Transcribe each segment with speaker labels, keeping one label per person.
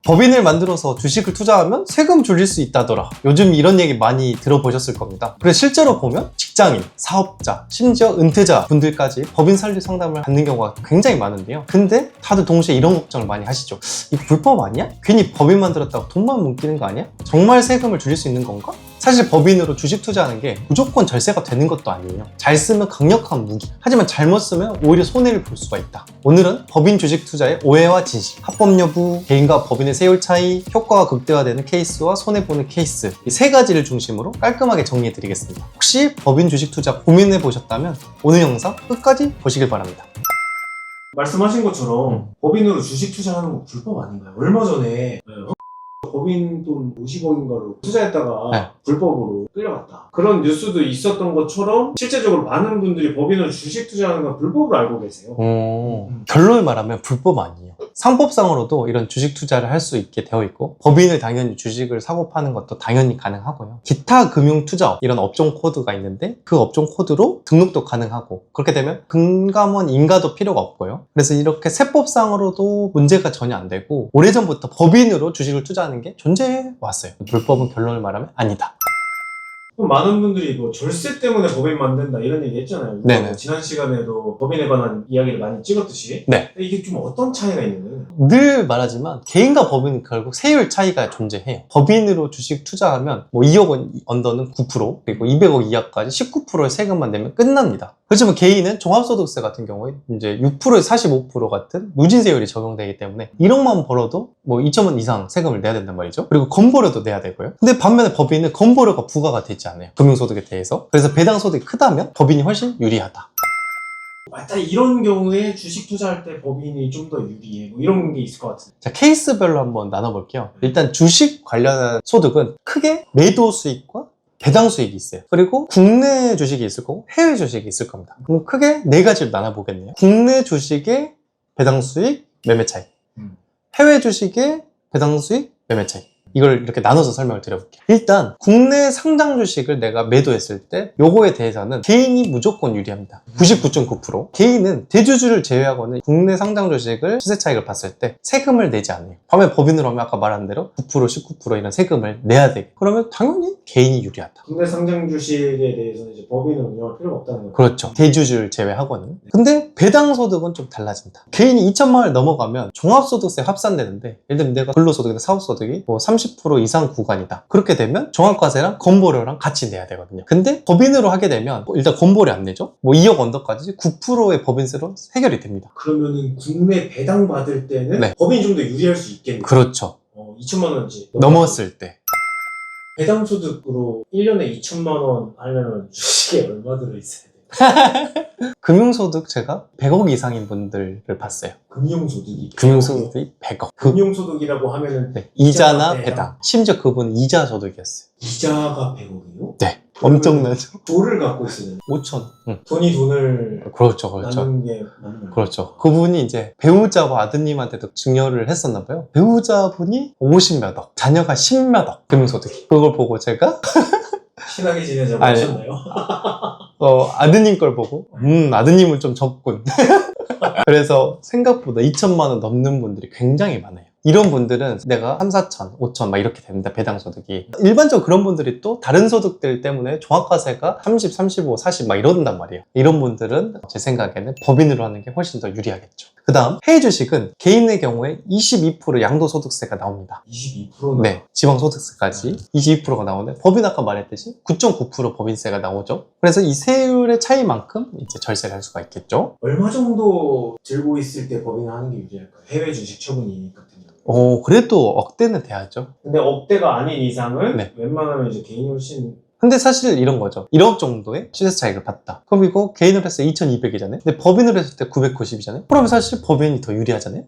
Speaker 1: 법인을 만들어서 주식을 투자하면 세금 줄일 수 있다더라. 요즘 이런 얘기 많이 들어보셨을 겁니다. 그래서 실제로 보면 직장인, 사업자, 심지어 은퇴자 분들까지 법인 설립 상담을 받는 경우가 굉장히 많은데요. 근데 다들 동시에 이런 걱정을 많이 하시죠. 이거 불법 아니야? 괜히 법인 만들었다고 돈만 뭉기는 거 아니야? 정말 세금을 줄일 수 있는 건가? 사실 법인으로 주식 투자하는 게 무조건 절세가 되는 것도 아니에요. 잘 쓰면 강력한 무기, 하지만 잘못 쓰면 오히려 손해를 볼 수가 있다. 오늘은 법인 주식 투자의 오해와 진실, 합법 여부, 개인과 법인의 세율 차이, 효과가 극대화되는 케이스와 손해보는 케이스, 이 세 가지를 중심으로 깔끔하게 정리해드리겠습니다. 혹시 법인 주식 투자 고민해보셨다면 오늘 영상 끝까지 보시길 바랍니다.
Speaker 2: 말씀하신 것처럼 법인으로 주식 투자하는 거 불법 아닌가요? 얼마 전에 법인 돈 50억인가로 투자했다가
Speaker 1: 네.
Speaker 2: 불법으로 끌려갔다. 그런 뉴스도 있었던 것처럼 실제적으로 많은 분들이 법인으로 주식 투자하는 건 불법으로 알고 계세요.
Speaker 1: 결론을 말하면 불법 아니에요. 상법상으로도 이런 주식 투자를 할 수 있게 되어 있고 법인을 당연히 주식을 사고 파는 것도 당연히 가능하고요. 기타 금융 투자업 이런 업종 코드가 있는데 그 업종 코드로 등록도 가능하고 그렇게 되면 금감원 인가도 필요가 없고요. 그래서 이렇게 세법상으로도 문제가 전혀 안 되고 오래전부터 법인으로 주식을 투자하는 게 존재해 왔어요. 불법은 결론을 말하면 아니다.
Speaker 2: 많은 분들이 뭐 절세 때문에 법인 만든다 이런 얘기 했잖아요.
Speaker 1: 네네.
Speaker 2: 지난 시간에도 법인에 관한 이야기를 많이 찍었듯이.
Speaker 1: 네.
Speaker 2: 이게 좀 어떤 차이가 있는 거예요?
Speaker 1: 늘 말하지만 개인과 법인은 결국 세율 차이가 존재해요. 법인으로 주식 투자하면 뭐 2억 원 언더는 9% 그리고 200억 이하까지 19%의 세금만 내면 끝납니다. 그렇지만 개인은 종합소득세 같은 경우에 이제 6%에서 45% 같은 누진세율이 적용되기 때문에 1억만 벌어도 뭐 2천 원 이상 세금을 내야 된단 말이죠. 그리고 건보료도 내야 되고요. 근데 반면에 법인은 건보료가 부과가 되지 않아요. 금융소득에 대해서. 그래서 배당소득이 크다면 법인이 훨씬 유리하다.
Speaker 2: 맞다, 이런 경우에 주식 투자할 때 법인이 좀 더 유리해. 뭐 이런 게 있을 것 같은데.
Speaker 1: 자, 케이스별로 한번 나눠볼게요. 일단 주식 관련한 소득은 크게 매도 수익과 배당 수익이 있어요. 그리고 국내 주식이 있을 거고 해외 주식이 있을 겁니다. 그럼 크게 네 가지로 나눠보겠네요. 국내 주식의 배당 수익, 매매 차익. 해외 주식의 배당 수익, 매매 차익. 이걸 이렇게 나눠서 설명을 드려볼게요. 일단 국내 상장 주식을 내가 매도했을 때 요거에 대해서는 개인이 무조건 유리합니다. 99.9%. 개인은 대주주를 제외하고는 국내 상장 주식을 시세 차익을 봤을 때 세금을 내지 않아요. 반면 법인으로 하면 아까 말한 대로 9%, 19% 이런 세금을 내야 되고 그러면 당연히 개인이 유리하다.
Speaker 2: 국내 상장 주식에 대해서는 이제 법인은 운영할 필요가 없다는 거죠.
Speaker 1: 그렇죠. 대주주를 제외하고는. 근데 배당 소득은 좀 달라진다. 개인이 2천만 원을 넘어가면 종합소득세 합산되는데 예를 들면 내가 근로소득이나 사업소득이 뭐 30% 이상 구간이다. 그렇게 되면 종합과세랑 건보료랑 같이 내야 되거든요. 근데 법인으로 하게 되면 일단 건보료 안 내죠. 뭐 2억 언더까지 9%의 법인세로 해결이 됩니다.
Speaker 2: 그러면은 국내 배당 받을 때는
Speaker 1: 네.
Speaker 2: 법인이 좀 더 유리할 수 있겠네요.
Speaker 1: 그렇죠.
Speaker 2: 2천만 원인지
Speaker 1: 넘었을 때.
Speaker 2: 배당 소득으로 1년에 2천만 원 하려면 주식에 얼마 들어있어야 돼요?
Speaker 1: 금융소득 제가 100억 이상인 분들을 봤어요.
Speaker 2: 금융소득이
Speaker 1: 금융소득이 100억.
Speaker 2: 금융소득이라고 하면은
Speaker 1: 네, 이자나
Speaker 2: 배당.
Speaker 1: 배당. 심지어 그분은 이자 소득이었어요.
Speaker 2: 이자가 100억이요?
Speaker 1: 네. 엄청나죠?
Speaker 2: 돈을 갖고 있어야 되는
Speaker 1: 5천. 응.
Speaker 2: 돈이 돈을
Speaker 1: 그렇죠, 그렇죠.
Speaker 2: 나누는 게 맞는 거예요.
Speaker 1: 그렇죠. 그분이 이제 배우자와 아드님한테도 증여를 했었나 봐요. 배우자분이 50몇억, 자녀가 10몇억 금융소득이. 그걸 보고 제가
Speaker 2: 친하게 지내자고
Speaker 1: 아니.
Speaker 2: 하셨나요?
Speaker 1: 아드님 걸 보고 아드님은 좀 적군. 그래서 생각보다 2천만 원 넘는 분들이 굉장히 많아요. 이런 분들은 내가 3, 4천, 5천 막 이렇게 됩니다. 배당 소득이. 일반적으로 그런 분들이 또 다른 소득들 때문에 종합과세가 30, 35, 40 막 이런단 말이에요. 이런 분들은 제 생각에는 법인으로 하는 게 훨씬 더 유리하겠죠. 그 다음 해외 주식은 개인의 경우에 22% 양도소득세가 나옵니다.
Speaker 2: 22%나?
Speaker 1: 네, 지방소득세까지 22%가 나오는데 법인 아까 말했듯이 9.9% 법인세가 나오죠. 그래서 이 세율의 차이만큼 이제 절세를 할 수가 있겠죠.
Speaker 2: 얼마 정도 들고 있을 때 법인을 하는 게 유리할까요? 해외 주식 처분이 같은 경우.
Speaker 1: 그래도 억대는 돼야죠.
Speaker 2: 근데 억대가 아닌 이상은
Speaker 1: 네.
Speaker 2: 웬만하면 이제 개인이 훨씬
Speaker 1: 근데 사실 이런 거죠. 1억 정도의 시세 차익을 봤다. 그럼 이거 개인으로 했을 때 2200이잖아요. 근데 법인으로 했을 때 990이잖아요. 그러면 사실 법인이 더 유리하잖아요.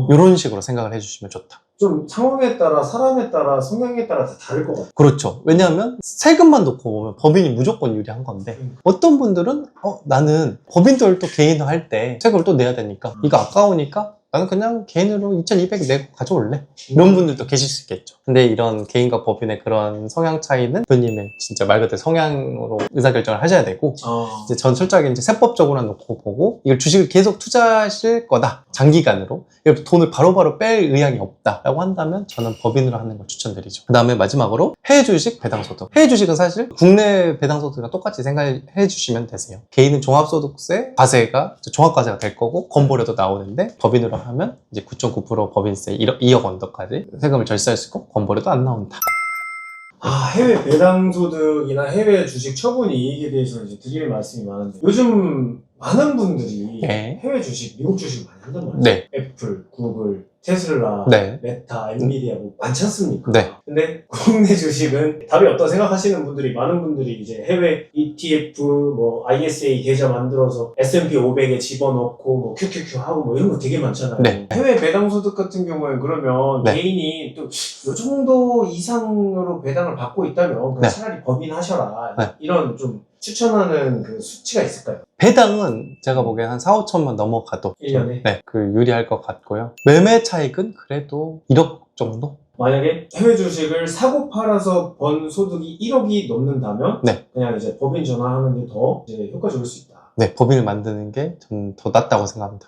Speaker 1: 이런 식으로 생각을 해주시면 좋다.
Speaker 2: 좀 상황에 따라, 사람에 따라, 성향에 따라 다 다를 것 같아요.
Speaker 1: 그렇죠. 왜냐하면 세금만 놓고 보면 법인이 무조건 유리한 건데 어떤 분들은 나는 법인들 또 개인화 할 때 세금을 또 내야 되니까 이거 아까우니까 나는 그냥 개인으로 2,200 내고 가져올래. 이런 분들도 계실 수 있겠죠. 근데 이런 개인과 법인의 그런 성향 차이는 대표님의 진짜 말 그대로 성향으로 의사결정을 하셔야 되고, 이제 전 철저하게 이제 세법적으로 놓고 보고, 이걸 주식을 계속 투자하실 거다. 장기간으로. 돈을 바로바로 뺄 의향이 없다라고 한다면 저는 법인으로 하는 걸 추천드리죠. 그 다음에 마지막으로 해외 주식 배당소득. 해외 주식은 사실 국내 배당소득이랑 똑같이 생각해 주시면 되세요. 개인은 종합소득세 과세가 종합과세가 될 거고 건보료도 나오는데 법인으로 하면 이제 9.9% 법인세 2억 원도까지 세금을 절세할 수 있고 건보료도 안 나온다.
Speaker 2: 해외 배당소득이나 해외 주식 처분 이익에 대해서 이제 드릴 말씀이 많은데 요즘 많은 분들이
Speaker 1: 네.
Speaker 2: 해외 주식, 미국 주식 많이 한단 말이에요.
Speaker 1: 네.
Speaker 2: 애플, 구글, 테슬라,
Speaker 1: 네.
Speaker 2: 메타, 엔비디아 뭐 많지 않습니까?
Speaker 1: 네.
Speaker 2: 근데 국내 주식은 답이 없다 생각하시는 분들이 많은 분들이 이제 해외 ETF, 뭐 ISA 계좌 만들어서 S&P 500에 집어넣고 뭐 QQQ 하고 뭐 이런 거 되게 많잖아요.
Speaker 1: 네.
Speaker 2: 해외 배당소득 같은 경우에는 그러면
Speaker 1: 네.
Speaker 2: 개인이 또 이 정도 이상으로 배당을 받고 있다면 그냥
Speaker 1: 네.
Speaker 2: 차라리 법인하셔라.
Speaker 1: 네.
Speaker 2: 이런 좀 추천하는 그 수치가 있을까요?
Speaker 1: 배당은 제가 보기엔 한 4, 5천만 넘어가도
Speaker 2: 1년에?
Speaker 1: 네, 그 유리할 것 같고요. 매매 차익은 그래도 1억 정도?
Speaker 2: 만약에 해외 주식을 사고 팔아서 번 소득이 1억이 넘는다면
Speaker 1: 네.
Speaker 2: 그냥 이제 법인 전환하는 게 더 이제 효과적일 수 있다.
Speaker 1: 네, 법인을 만드는 게 좀 더 낫다고 생각합니다.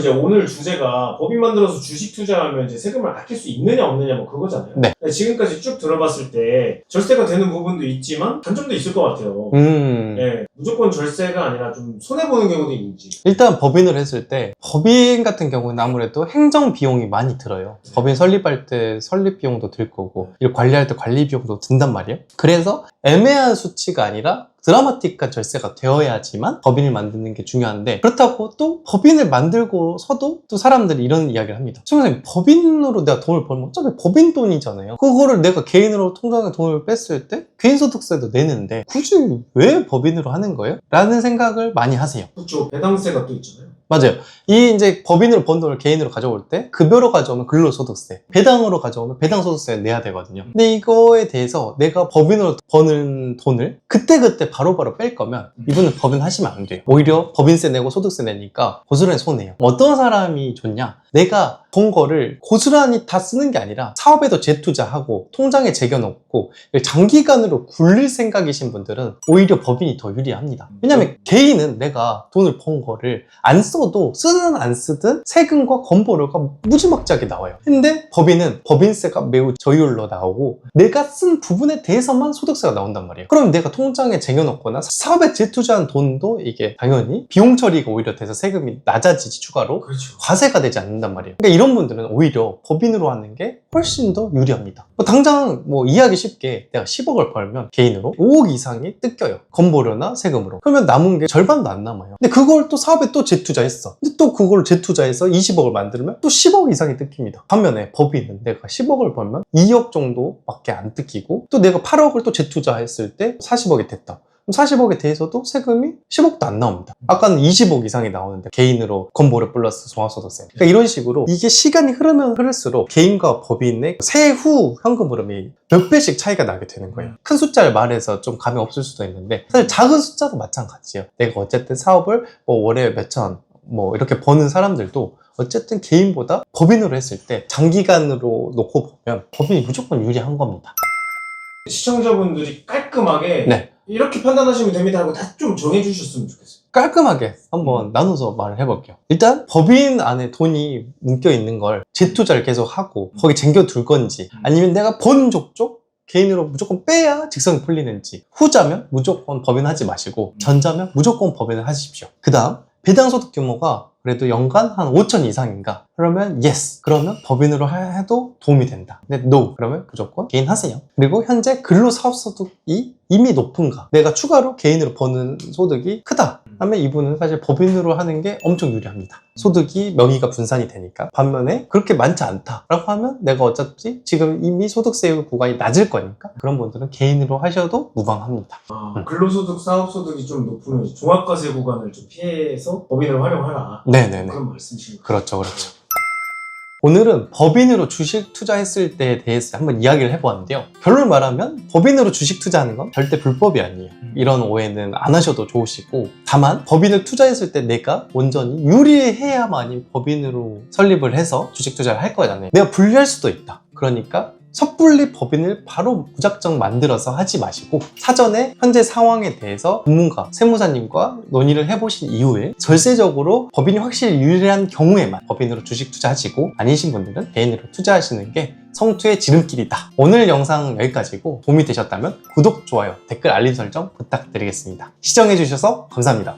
Speaker 2: 이제 오늘 주제가 법인 만들어서 주식 투자하면 이제 세금을 아낄 수 있느냐 없느냐 뭐 그거잖아요.
Speaker 1: 네.
Speaker 2: 지금까지 쭉 들어봤을 때 절세가 되는 부분도 있지만 단점도 있을 것 같아요. 네, 무조건 절세가 아니라 좀 손해보는 경우도 있는지.
Speaker 1: 일단 법인을 했을 때 법인 같은 경우는 아무래도 행정 비용이 많이 들어요.
Speaker 2: 네.
Speaker 1: 법인 설립할 때 설립 비용도 들 거고 일 관리할 때 관리 비용도 든단 말이에요. 그래서 애매한 수치가 아니라 드라마틱한 절세가 되어야지만 법인을 만드는 게 중요한데 그렇다고 또 법인을 만들고서도 또 사람들이 이런 이야기를 합니다. 선생님 법인으로 내가 돈을 벌면 어차피 법인 돈이잖아요. 그거를 내가 개인으로 통장에 돈을 뺐을 때 개인소득세도 내는데 굳이 왜 법인으로 하는 거예요? 라는 생각을 많이 하세요.
Speaker 2: 그렇죠. 배당세가 또 있잖아요.
Speaker 1: 맞아요. 이 이제 법인으로 번 돈을 개인으로 가져올 때 급여로 가져오면 근로소득세, 배당으로 가져오면 배당소득세 내야 되거든요. 근데 이거에 대해서 내가 법인으로 버는 돈을 그때그때 바로바로 뺄 거면 이분은 법인 하시면 안 돼요. 오히려 법인세 내고 소득세 내니까 고스란히 손해요. 어떤 사람이 좋냐? 내가 번 거를 고스란히 다 쓰는 게 아니라 사업에도 재투자하고 통장에 재겨놓고 장기간으로 굴릴 생각이신 분들은 오히려 법인이 더 유리합니다. 왜냐면 개인은 내가 돈을 번 거를 안 써도 쓰든 안 쓰든 세금과 건보료가 무지막지하게 나와요. 근데 법인은 법인세가 매우 저율로 나오고 내가 쓴 부분에 대해서만 소득세가 나온단 말이에요. 그럼 내가 통장에 쟁여놓거나 사업에 재투자한 돈도 이게 당연히 비용 처리가 오히려 돼서 세금이 낮아지지 추가로
Speaker 2: 그렇죠.
Speaker 1: 과세가 되지 않는단 말이에요. 그러니까 이런 분들은 오히려 법인으로 하는 게 훨씬 더 유리합니다. 당장 이해하기 쉽게 내가 10억을 벌면 개인으로 5억 이상이 뜯겨요. 건보료나 세금으로. 그러면 남은 게 절반도 안 남아요. 근데 그걸 또 사업에 또 재투자했어. 근데 또 그걸 재투자해서 20억을 만들면 또 10억 이상이 뜯깁니다. 반면에 법인은 내가 10억을 벌면 2억 정도밖에 안 뜯기고 또 내가 8억을 또 재투자했을 때 40억이 됐다. 40억에 대해서도 세금이 10억도 안 나옵니다. 아까는 20억 이상이 나오는데 개인으로 건보료 플러스 종합소득세. 그러니까 이런 식으로 이게 시간이 흐르면 흐를수록 개인과 법인의 세후 현금 흐름이 몇 배씩 차이가 나게 되는 거예요. 큰 숫자를 말해서 좀 감이 없을 수도 있는데 사실 작은 숫자도 마찬가지예요. 내가 어쨌든 사업을 월에 몇천 이렇게 버는 사람들도 어쨌든 개인보다 법인으로 했을 때 장기간으로 놓고 보면 법인이 무조건 유리한 겁니다.
Speaker 2: 시청자분들이 깔끔하게
Speaker 1: 네.
Speaker 2: 이렇게 판단하시면 됩니다 하고 다 좀 정해주셨으면 좋겠어요.
Speaker 1: 깔끔하게 한번 나눠서 말을 해볼게요. 일단 법인 안에 돈이 묶여 있는 걸 재투자를 계속 하고 거기 쟁겨둘 건지 아니면 내가 번 족족 개인으로 무조건 빼야 직성이 풀리는지, 후자면 무조건 법인 하지 마시고 전자면 무조건 법인을 하십시오. 그 다음 배당소득 규모가 그래도 연간 한 5천 이상인가? 그러면 yes. 그러면 법인으로 해도 도움이 된다. 근데 no. 그러면 무조건 개인 하세요. 그리고 현재 근로사업소득이 이미 높은가? 내가 추가로 개인으로 버는 소득이 크다. 하면 이분은 사실 법인으로 하는 게 엄청 유리합니다. 소득이 명의가 분산이 되니까. 반면에 그렇게 많지 않다라고 하면 내가 어차피 지금 이미 소득세 구간이 낮을 거니까 그런 분들은 개인으로 하셔도 무방합니다.
Speaker 2: 근로소득, 사업소득이 좀 높으면 종합과세 구간을 좀 피해서 법인을 활용하라.
Speaker 1: 네네네.
Speaker 2: 그런 말씀이신 거예요.
Speaker 1: 그렇죠, 그렇죠. 오늘은 법인으로 주식 투자했을 때에 대해서 한번 이야기를 해보았는데요. 결론을 말하면 법인으로 주식 투자하는 건 절대 불법이 아니에요. 이런 오해는 안 하셔도 좋으시고, 다만 법인을 투자했을 때 내가 온전히 유리해야만이 법인으로 설립을 해서 주식 투자를 할 거잖아요. 내가 불리할 수도 있다. 그러니까 섣불리 법인을 바로 무작정 만들어서 하지 마시고 사전에 현재 상황에 대해서 전문가, 세무사님과 논의를 해보신 이후에 절세적으로 법인이 확실히 유리한 경우에만 법인으로 주식 투자하시고, 아니신 분들은 개인으로 투자하시는 게 성투의 지름길이다. 오늘 영상 여기까지고 도움이 되셨다면 구독, 좋아요, 댓글, 알림 설정 부탁드리겠습니다. 시청해주셔서 감사합니다.